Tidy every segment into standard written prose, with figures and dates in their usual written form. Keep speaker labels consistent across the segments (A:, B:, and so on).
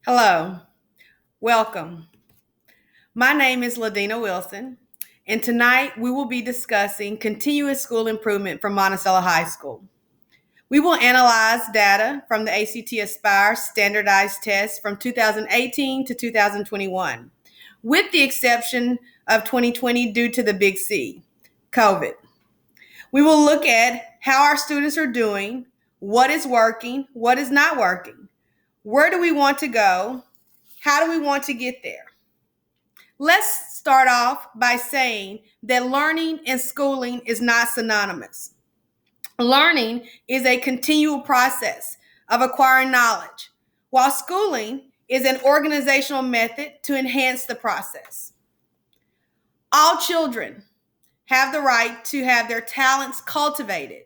A: Hello, welcome. My name is Kincade-Wilson, and tonight we will be discussing continuous school improvement for Monticello High School. We will analyze data from the ACT Aspire standardized test from 2018 to 2021, with the exception of 2020 due to the Big C, COVID. We will look at how our students are doing, what is working, what is not working, where do we want to go, how do we want to get there. Let's start off by saying that learning and schooling is not synonymous. Learning is a continual process of acquiring knowledge, while schooling is an organizational method to enhance the process. All children have the right to have their talents cultivated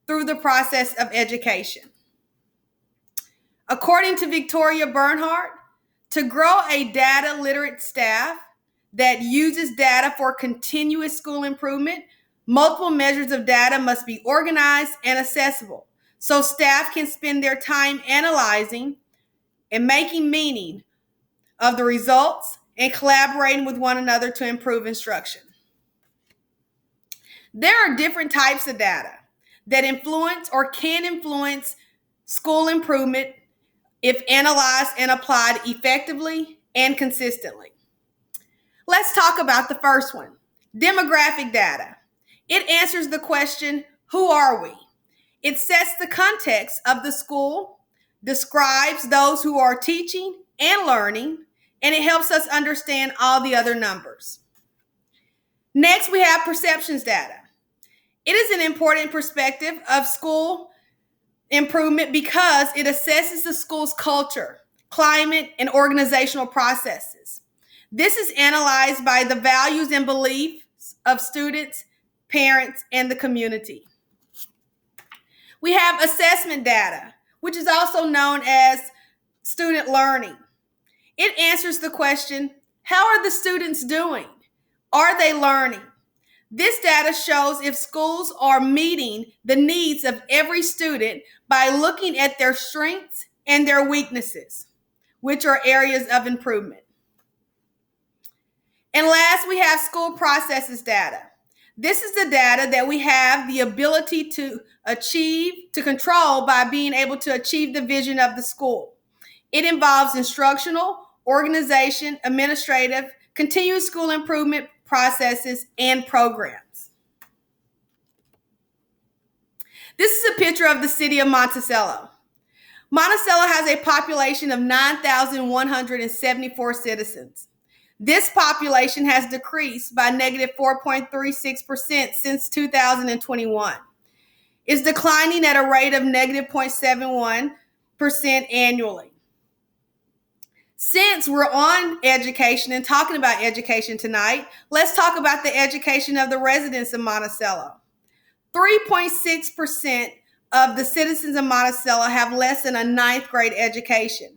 A: through the process of education. According to Victoria Bernhardt, to grow a data literate staff that uses data for continuous school improvement, multiple measures of data must be organized and accessible so staff can spend their time analyzing and making meaning of the results and collaborating with one another to improve instruction. There are different types of data that influence or can influence school improvement if analyzed and applied effectively and consistently. Let's talk about the first one, demographic data. It answers the question, who are we? It sets the context of the school, describes those who are teaching and learning, and it helps us understand all the other numbers. Next, we have perceptions data. It is an important perspective of school improvement because it assesses the school's culture, climate, and organizational processes. This is analyzed by the values and beliefs of students, parents, and the community. We have assessment data, which is also known as student learning. It answers the question, how are the students doing? Are they learning? This data shows if schools are meeting the needs of every student by looking at their strengths and their weaknesses, which are areas of improvement. And last, we have school processes data. This is the data that we have the ability to control by being able to achieve the vision of the school. It involves instructional, organization, administrative, continuous school improvement processes, and programs. This is a picture of the city of Monticello. Monticello has a population of 9,174 citizens. This population has decreased by negative 4.36% since 2021. It's declining at a rate of negative 0.71% annually. Since we're on education and talking about education tonight, let's talk about the education of the residents of Monticello. 3.6% of the citizens of Monticello have less than a ninth grade education.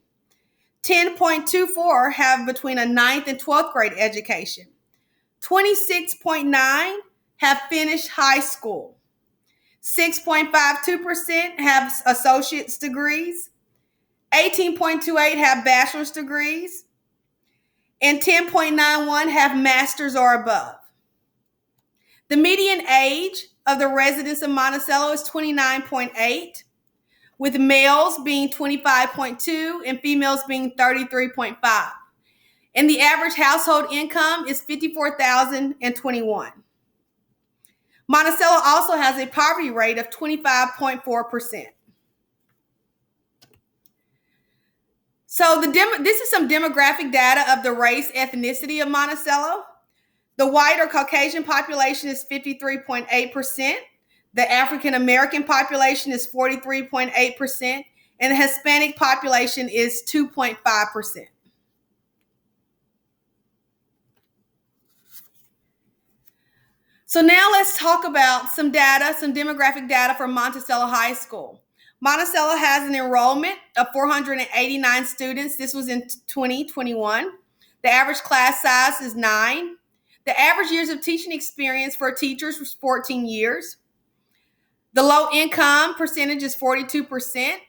A: 10.24 have between a 9th and 12th grade education. 26.9 have finished high school. 6.52% have associate's degrees. 18.28 have bachelor's degrees. And 10.91 have master's or above. The median age of the residents of Monticello is 29.8. with males being 25.2 and females being 33.5. And the average household income is $54,021. Monticello also has a poverty rate of 25.4%. So this is some demographic data of the race ethnicity of Monticello. The white or Caucasian population is 53.8%. The African American population is 43.8%, and the Hispanic population is 2.5%. So now let's talk about some data, some demographic data for Monticello High School. Monticello has an enrollment of 489 students. This was in 2021. The average class size is 9. The average years of teaching experience for teachers was 14 years. The low income percentage is 42%,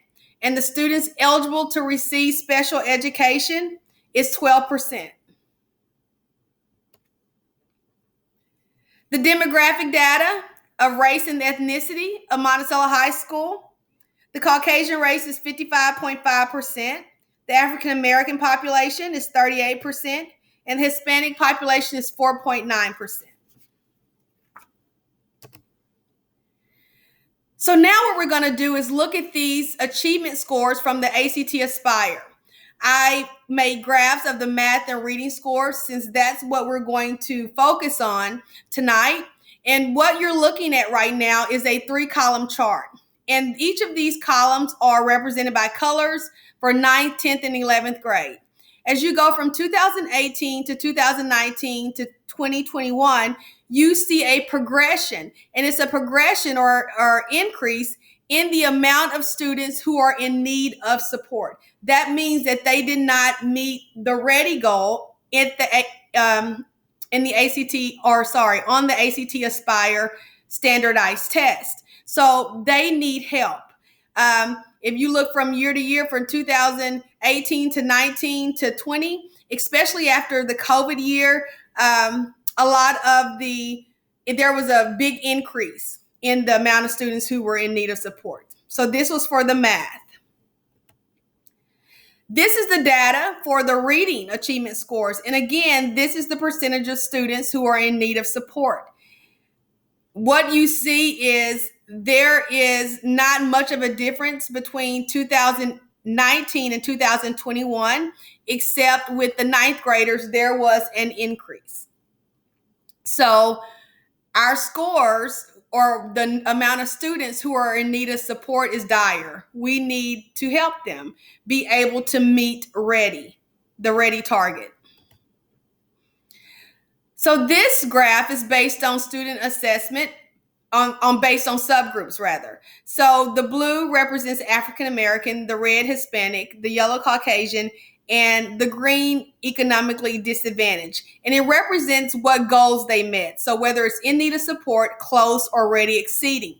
A: and the students eligible to receive special education is 12%. The demographic data of race and ethnicity of Monticello High School: the Caucasian race is 55.5%, the African American population is 38%, and the Hispanic population is 4.9%. So now what we're going to do is look at these achievement scores from the ACT Aspire. I made graphs of the math and reading scores since that's what we're going to focus on tonight. And what you're looking at right now is a 3-column chart. And each of these columns are represented by colors for 9th, 10th, and 11th grade. As you go from 2018 to 2019 to 2021, you see a progression, and it's a progression or increase in the amount of students who are in need of support. That means that they did not meet the READY goal on the ACT Aspire standardized test. So they need help. If you look from year to year, from 2018 to 19 to 20, especially after the COVID year, there was a big increase in the amount of students who were in need of support. So this was for the math. This is the data for the reading achievement scores. And again, this is the percentage of students who are in need of support. What you see is there is not much of a difference between 2019 and 2021, except with the 9th graders, there was an increase. So our scores, or the amount of students who are in need of support, is dire. We need to help them be able to meet the READY target. So this graph is based on student assessment, based on subgroups rather. So the blue represents African American, the red Hispanic, the yellow Caucasian, and the green economically disadvantaged. And it represents what goals they met. So whether it's in need of support, close, or already exceeding.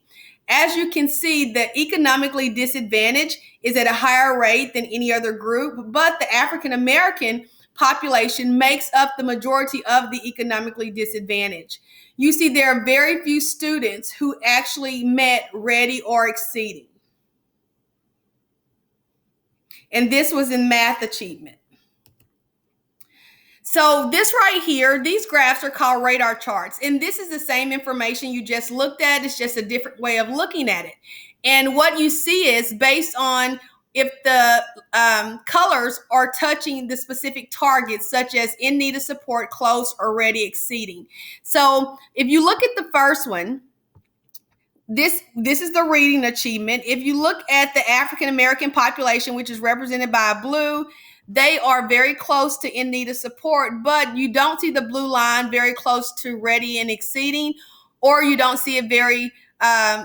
A: As you can see, the economically disadvantaged is at a higher rate than any other group, but the African American population makes up the majority of the economically disadvantaged. You see, there are very few students who actually met READY or exceeding. And this was in math achievement. So this right here, these graphs are called radar charts. And this is the same information you just looked at. It's just a different way of looking at it. And what you see is based on if the colors are touching the specific targets, such as in need of support, close, or already exceeding. So if you look at the first one, this is the reading achievement. If you look at the African American population, which is represented by blue, they are very close to in need of support, but you don't see the blue line very close to ready and exceeding, or you don't see it very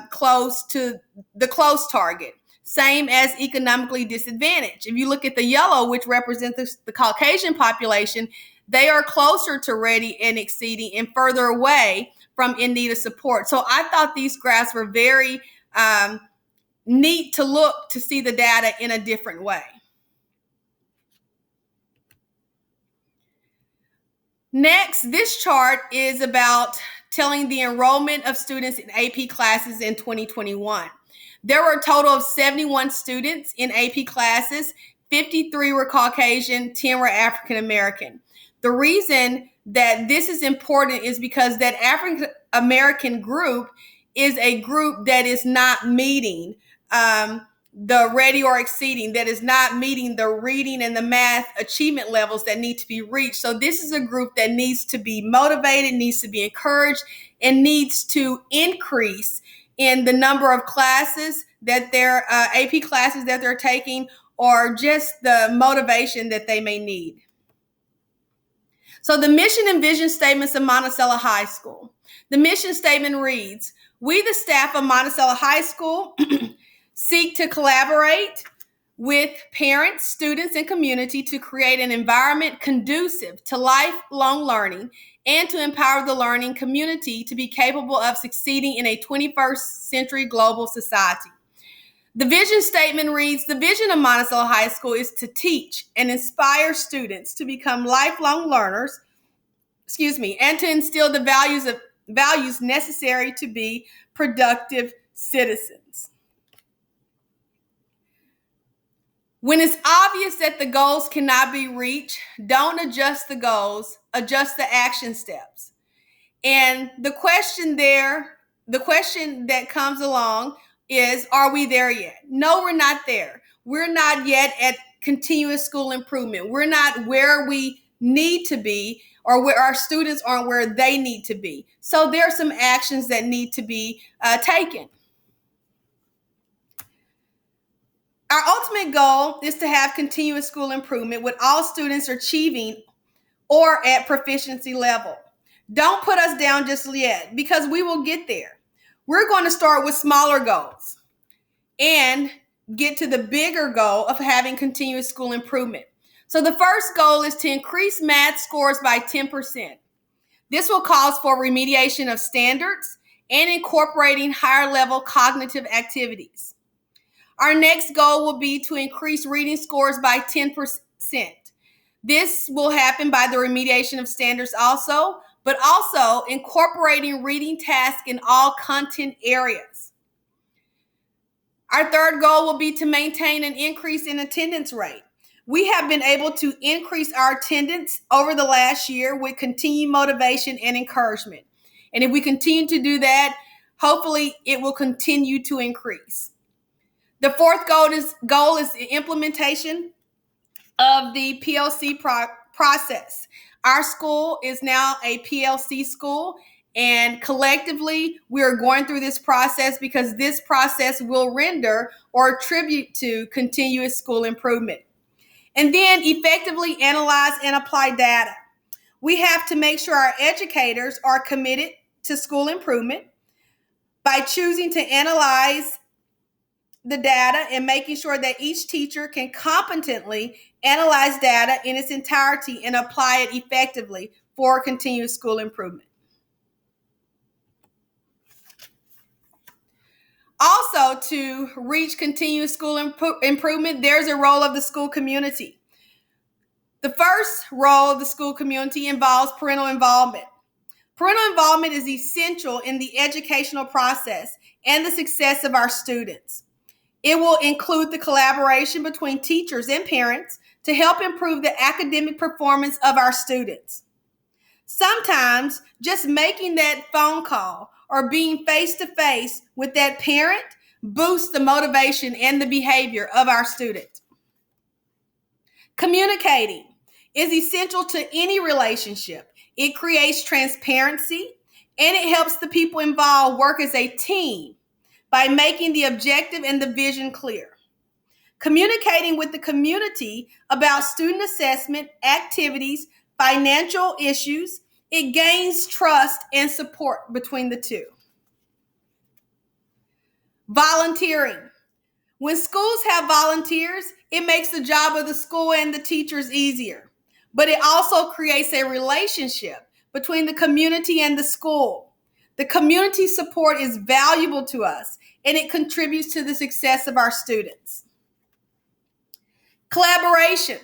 A: close to the close target. Same as economically disadvantaged. If you look at the yellow, which represents the Caucasian population, they are closer to ready and exceeding and further away from in need of support. So I thought these graphs were very neat to look to see the data in a different way. Next, this chart is about telling the enrollment of students in AP classes in 2021. There were a total of 71 students in AP classes. 53 were Caucasian, 10 were African American. The reason that this is important is because that African American group is a group that is not meeting the ready or exceeding, that is not meeting the reading and the math achievement levels that need to be reached. So this is a group that needs to be motivated, needs to be encouraged, and needs to increase in the number of classes that their AP classes that they're taking, or just the motivation that they may need. So the mission and vision statements of Monticello High School. The mission statement reads, "We, the staff of Monticello High School, seek to collaborate with parents, students, and community to create an environment conducive to lifelong learning and to empower the learning community to be capable of succeeding in a 21st century global society." The vision statement reads, the vision of Monticello High School is to teach and inspire students to become lifelong learners, and to instill the values necessary to be productive citizens. When it's obvious that the goals cannot be reached, don't adjust the goals, adjust the action steps. And the question that comes along is, are we there yet? No, we're not there. We're not yet at continuous school improvement. We're not where we need to be, or where our students aren't where they need to be. So there are some actions that need to be taken. Our ultimate goal is to have continuous school improvement with all students achieving or at proficiency level. Don't put us down just yet, because we will get there. We're going to start with smaller goals and get to the bigger goal of having continuous school improvement. So the first goal is to increase math scores by 10%. This will cause for remediation of standards and incorporating higher level cognitive activities. Our next goal will be to increase reading scores by 10%. This will happen by the remediation of standards also, but also incorporating reading tasks in all content areas. Our third goal will be to maintain an increase in attendance rate. We have been able to increase our attendance over the last year with continued motivation and encouragement. And if we continue to do that, hopefully it will continue to increase. The fourth goal is the implementation of the PLC process. Our school is now a PLC school, and collectively we are going through this process because this process will render or attribute to continuous school improvement. And then effectively analyze and apply data. We have to make sure our educators are committed to school improvement by choosing to analyze the data and making sure that each teacher can competently analyze data in its entirety and apply it effectively for continuous school improvement. Also, to reach continuous school improvement, there's a role of the school community. The first role of the school community involves parental involvement. Parental involvement is essential in the educational process and the success of our students. It will include the collaboration between teachers and parents to help improve the academic performance of our students. Sometimes just making that phone call or being face-to-face with that parent boosts the motivation and the behavior of our student. Communicating is essential to any relationship. It creates transparency and it helps the people involved work as a team by making the objective and the vision clear. Communicating with the community about student assessment, activities, financial issues, it gains trust and support between the two. Volunteering. When schools have volunteers, it makes the job of the school and the teachers easier, but it also creates a relationship between the community and the school. The community support is valuable to us, and it contributes to the success of our students. Collaboration.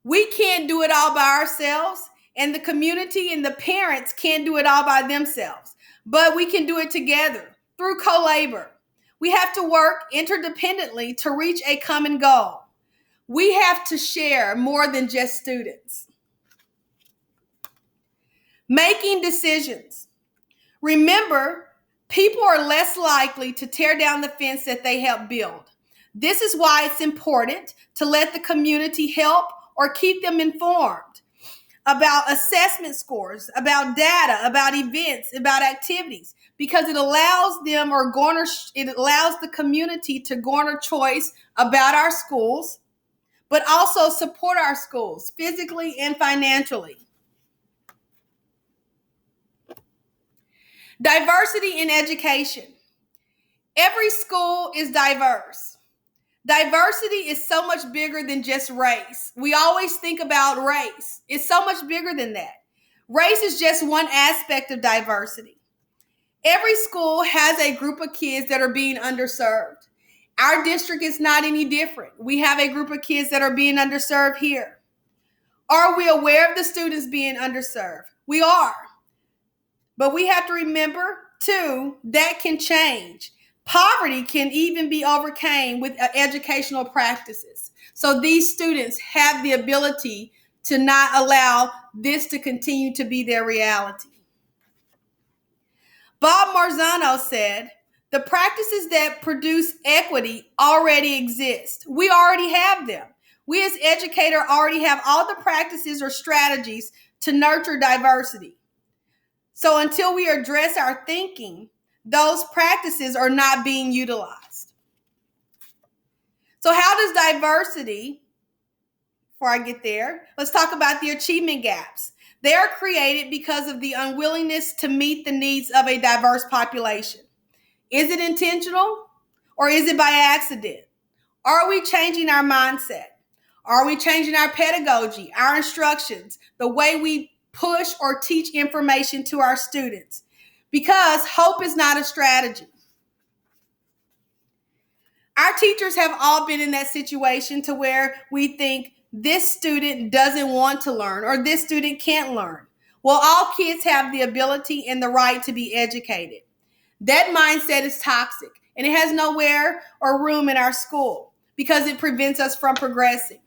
A: We can't do it all by ourselves, and the community and the parents can't do it all by themselves, but we can do it together through co-labor. We have to work interdependently to reach a common goal. We have to share more than just students. Making decisions. Remember, people are less likely to tear down the fence that they helped build. This is why it's important to let the community help or keep them informed about assessment scores, about data, about events, about activities, because it allows the community to garner choice about our schools, but also support our schools physically and financially. Diversity in education. Every school is diverse. Diversity is so much bigger than just race. We always think about race. It's so much bigger than that. Race is just one aspect of diversity. Every school has a group of kids that are being underserved. Our district is not any different. We have a group of kids that are being underserved here. Are we aware of the students being underserved? We are. But we have to remember, too, that can change. Poverty can even be overcome with educational practices. So these students have the ability to not allow this to continue to be their reality. Bob Marzano said, the practices that produce equity already exist. We already have them. We as educators already have all the practices or strategies to nurture diversity. So until we address our thinking, those practices are not being utilized. So how does diversity, before I get there, let's talk about the achievement gaps. They are created because of the unwillingness to meet the needs of a diverse population. Is it intentional or is it by accident? Are we changing our mindset? Are we changing our pedagogy, our instructions, the way we push or teach information to our students? Because hope is not a strategy. Our teachers have all been in that situation to where we think this student doesn't want to learn or this student can't learn. Well, all kids have the ability and the right to be educated. That mindset is toxic and it has nowhere or room in our school because it prevents us from progressing.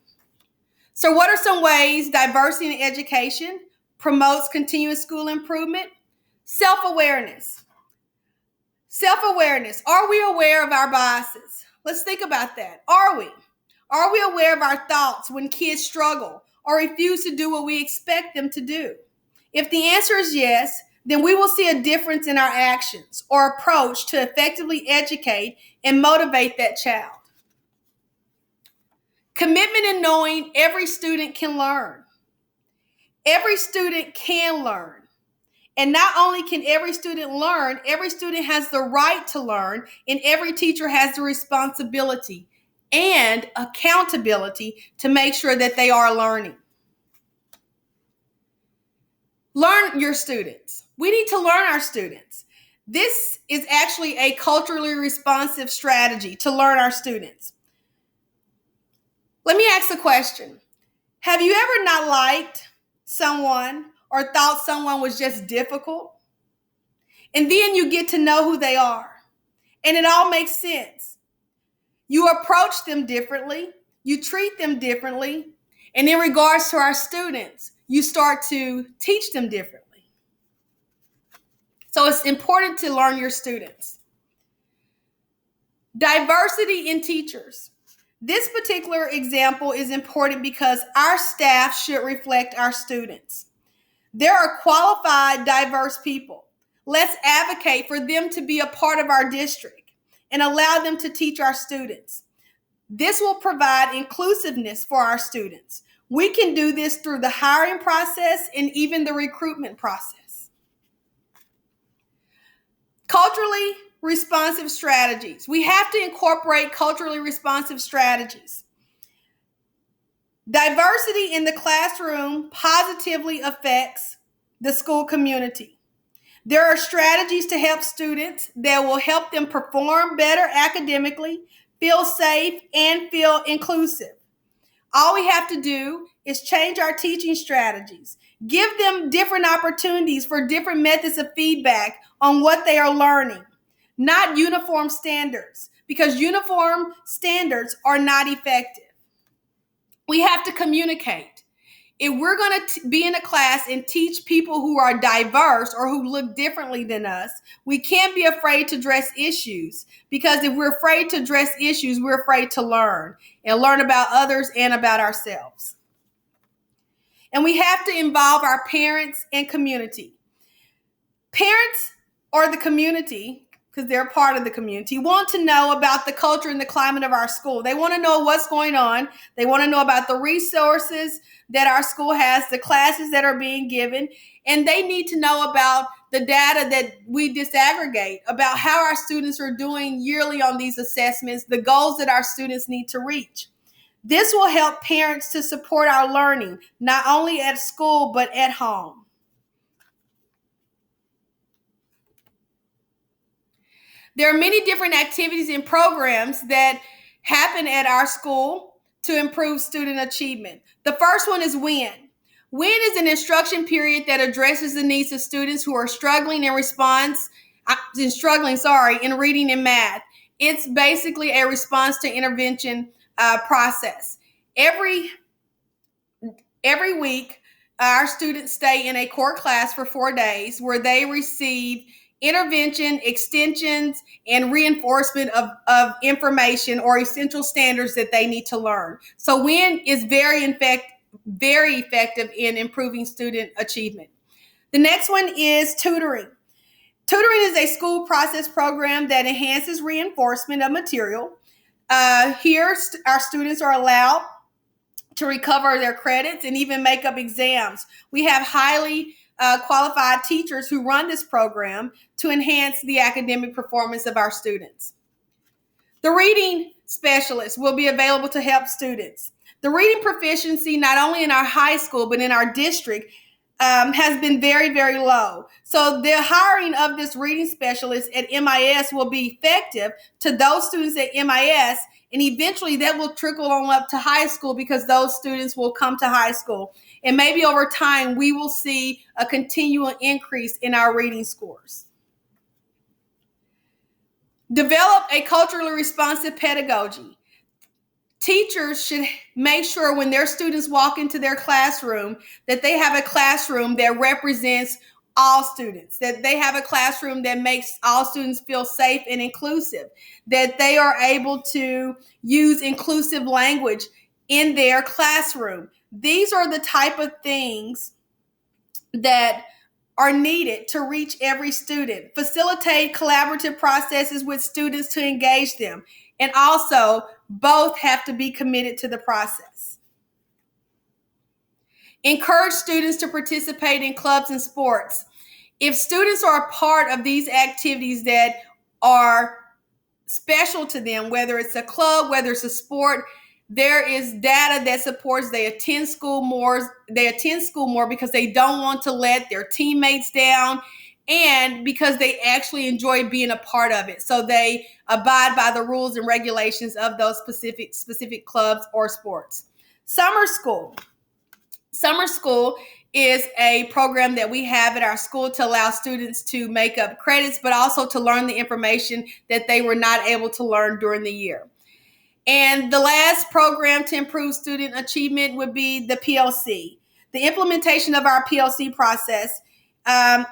A: So what are some ways diversity in education promotes continuous school improvement? Self-awareness. Self-awareness. Are we aware of our biases? Let's think about that. Are we? Are we aware of our thoughts when kids struggle or refuse to do what we expect them to do? If the answer is yes, then we will see a difference in our actions or approach to effectively educate and motivate that child. Commitment in knowing every student can learn. Every student can learn. And not only can every student learn, every student has the right to learn, and every teacher has the responsibility and accountability to make sure that they are learning. Learn your students. We need to learn our students. This is actually a culturally responsive strategy to learn our students. Let me ask a question. Have you ever not liked someone or thought someone was just difficult? And then you get to know who they are, and it all makes sense. You approach them differently, you treat them differently, and in regards to our students, you start to teach them differently. So it's important to learn your students. Diversity in teachers. This particular example is important because our staff should reflect our students. There are qualified, diverse people. Let's advocate for them to be a part of our district and allow them to teach our students. This will provide inclusiveness for our students. We can do this through the hiring process and even the recruitment process. Culturally responsive strategies. We have to incorporate culturally responsive strategies. Diversity in the classroom positively affects the school community. There are strategies to help students that will help them perform better academically, feel safe, and feel inclusive. All we have to do is change our teaching strategies. Give them different opportunities for different methods of feedback on what they are learning, not uniform standards, because uniform standards are not effective. We have to communicate. If we're going to be in a class and teach people who are diverse or who look differently than us, we can't be afraid to address issues, because if we're afraid to address issues, we're afraid to learn and learn about others and about ourselves. And we have to involve our parents and community. Parents or the community, because they're part of the community, want to know about the culture and the climate of our school. They want to know what's going on. They want to know about the resources that our school has, the classes that are being given, and they need to know about the data that we disaggregate about how our students are doing yearly on these assessments, the goals that our students need to reach. This will help parents to support our learning, not only at school, but at home. There are many different activities and programs that happen at our school to improve student achievement. The first one is WIN. WIN is an instruction period that addresses the needs of students who are struggling in in reading and math. It's basically a response to intervention process. Every week, our students stay in a core class for 4 days where they receive intervention, extensions, and reinforcement of information or essential standards that they need to learn. So WIN is very effective in improving student achievement. The next one is tutoring. Tutoring is a school process program that enhances reinforcement of material. Here, our students are allowed to recover their credits and even make up exams. We have highly qualified teachers who run this program to enhance the academic performance of our students. The reading specialist will be available to help students. The reading proficiency, not only in our high school, but in our district, has been very, very low. So the hiring of this reading specialist at MIS will be effective to those students at MIS, and eventually that will trickle on up to high school because those students will come to high school. And maybe over time, we will see a continual increase in our reading scores. Develop a culturally responsive pedagogy. Teachers should make sure when their students walk into their classroom that they have a classroom that represents all students, that they have a classroom that makes all students feel safe and inclusive, that they are able to use inclusive language in their classroom. These are the type of things that are needed to reach every student. Facilitate collaborative processes with students to engage them. And also, both have to be committed to the process. Encourage students to participate in clubs and sports. If students are a part of these activities that are special to them, whether it's a club, whether it's a sport, there is data that supports they attend school more because they don't want to let their teammates down and because they actually enjoy being a part of it. So they abide by the rules and regulations of those specific clubs or sports. Summer school. Summer school is a program that we have at our school to allow students to make up credits, but also to learn the information that they were not able to learn during the year. And the last program to improve student achievement would be the PLC. The implementation of our PLC process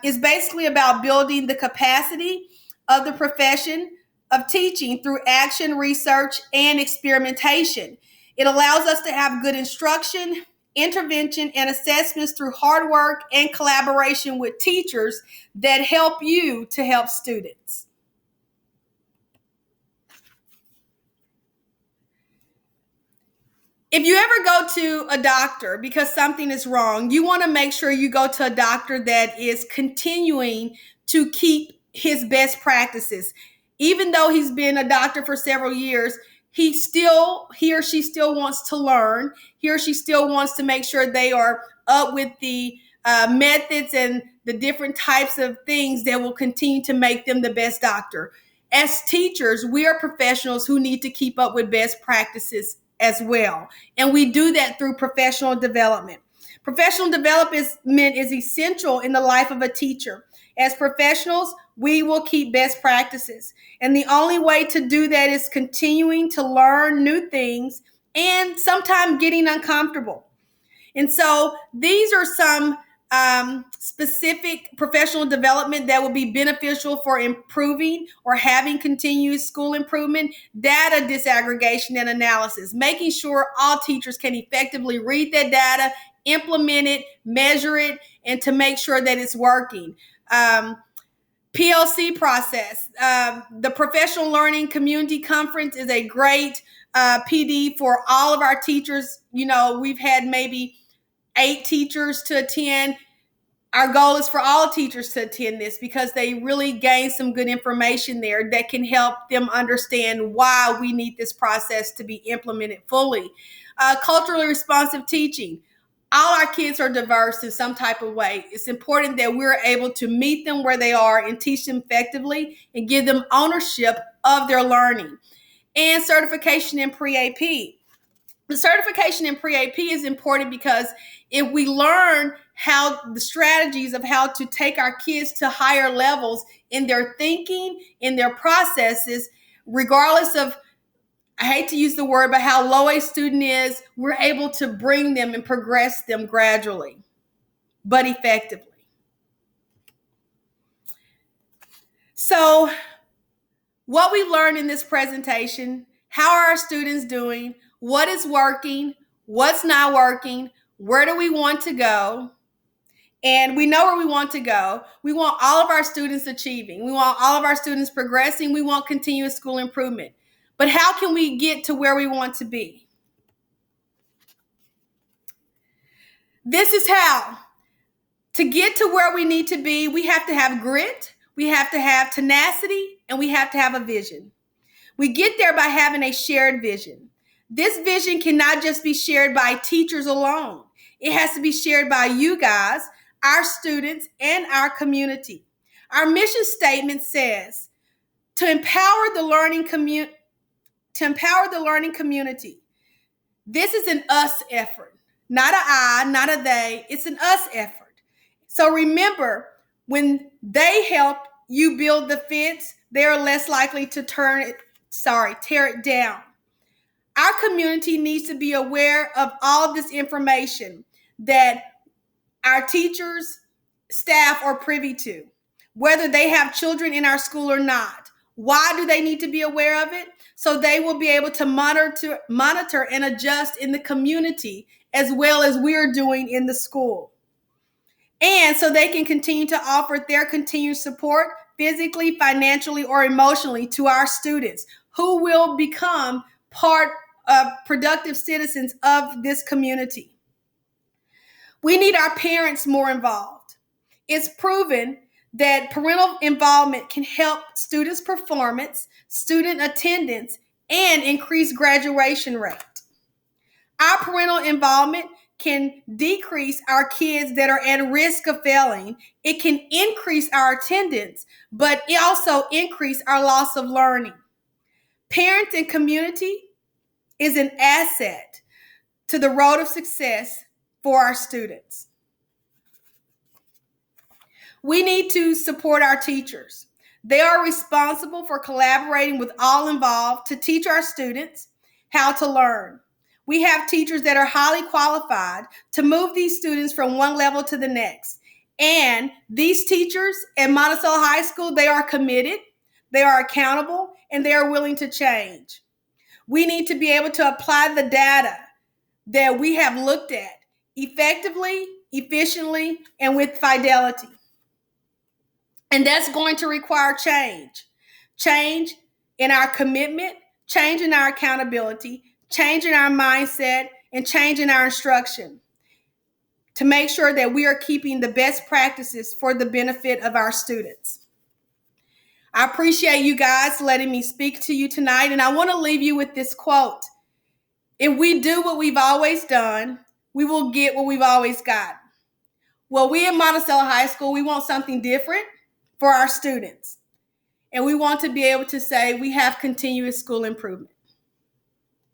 A: is basically about building the capacity of the profession of teaching through action, research, and experimentation. It allows us to have good instruction, intervention, and assessments through hard work and collaboration with teachers that help you to help students. If you ever go to a doctor because something is wrong, you want to make sure you go to a doctor that is continuing to keep his best practices. Even though he's been a doctor for several years, he or she still wants to learn. He or she still wants to make sure they are up with the methods and the different types of things that will continue to make them the best doctor. As teachers, we are professionals who need to keep up with best practices as well. And we do that through professional development. Professional development is essential in the life of a teacher. As professionals, we will keep best practices. And the only way to do that is continuing to learn new things and sometimes getting uncomfortable. And so these are some specific professional development that will be beneficial for improving or having continuous school improvement: data disaggregation and analysis, making sure all teachers can effectively read that data, implement it, measure it, and to make sure that it's working. PLC process. The Professional Learning Community Conference is a great PD for all of our teachers. You know, we've had maybe 8 teachers to attend. Our goal is for all teachers to attend this because they really gain some good information there that can help them understand why we need this process to be implemented fully. Culturally responsive teaching. all our kids are diverse in some type of way. It's important that we're able to meet them where they are and teach them effectively and give them ownership of their learning. And certification in pre-AP. The certification in pre-AP is important because if we learn how the strategies of how to take our kids to higher levels in their thinking, in their processes, regardless of, I hate to use the word, but how low a student is, we're able to bring them and progress them gradually, but effectively. So, what we learned in this presentation, how are our students doing, what is working, what's not working, where do we want to go? And we know where we want to go. We want all of our students achieving. We want all of our students progressing. We want continuous school improvement. But how can we get to where we want to be? This is how. To get to where we need to be, we have to have grit, we have to have tenacity, and we have to have a vision. We get there by having a shared vision. This vision cannot just be shared by teachers alone. It has to be shared by you guys, our students, and our community. Our mission statement says, to empower the learning community. This is an us effort, not a I, not a they. It's an us effort. So remember, when they help you build the fence, they are less likely to tear it down. Our community needs to be aware of all this information that our teachers, staff are privy to, whether they have children in our school or not. Why do they need to be aware of it? So they will be able to monitor and adjust in the community as well as we're doing in the school. And so they can continue to offer their continued support physically, financially, or emotionally to our students who will become part of productive citizens of this community. We need our parents more involved. It's proven that parental involvement can help students' performance, student attendance, and increase graduation rate. Our parental involvement can decrease our kids that are at risk of failing. It can increase our attendance, but it also increase our loss of learning. Parents and community is an asset to the road of success for our students. We need to support our teachers. They are responsible for collaborating with all involved to teach our students how to learn. We have teachers that are highly qualified to move these students from one level to the next. And these teachers at Monticello High School, they are committed, they are accountable, and they are willing to change. We need to be able to apply the data that we have looked at effectively, efficiently, and with fidelity. And that's going to require change. Change in our commitment, change in our accountability, change in our mindset, and change in our instruction to make sure that we are keeping the best practices for the benefit of our students. I appreciate you guys letting me speak to you tonight, and I want to leave you with this quote. If we do what we've always done, we will get what we've always got. Well, we at Monticello High School, we want something different for our students. And we want to be able to say we have continuous school improvement.